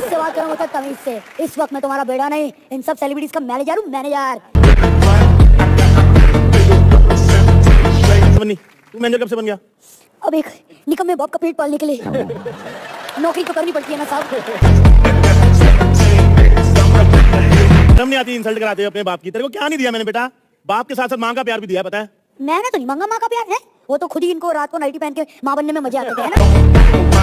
इससे बात करूंगा तो तमीज से। इस वक्त मैं तुम्हारा बेटा नहीं, इन सब सेलिब्रिटीज का मैनेजर हूँ, मैनेजर। तू मैनेजर कब से बन गया? अब एक निकम्मे बाप का पेट पालने के लिए नौकरी तो करनी पड़ती है ना साहब। शर्म नहीं आती इंसल्ट कराते हो अपने बाप की? तेरे को क्या नहीं दिया मैंने बेटा? बाप के साथ साथ माँ का प्यार भी दिया, पता है? मैंने तो नहीं मांगा माँ का प्यार है, वो तो खुद ही इनको रात को नाइटी पहन के माँ बनने में मजे आते थे, है ना।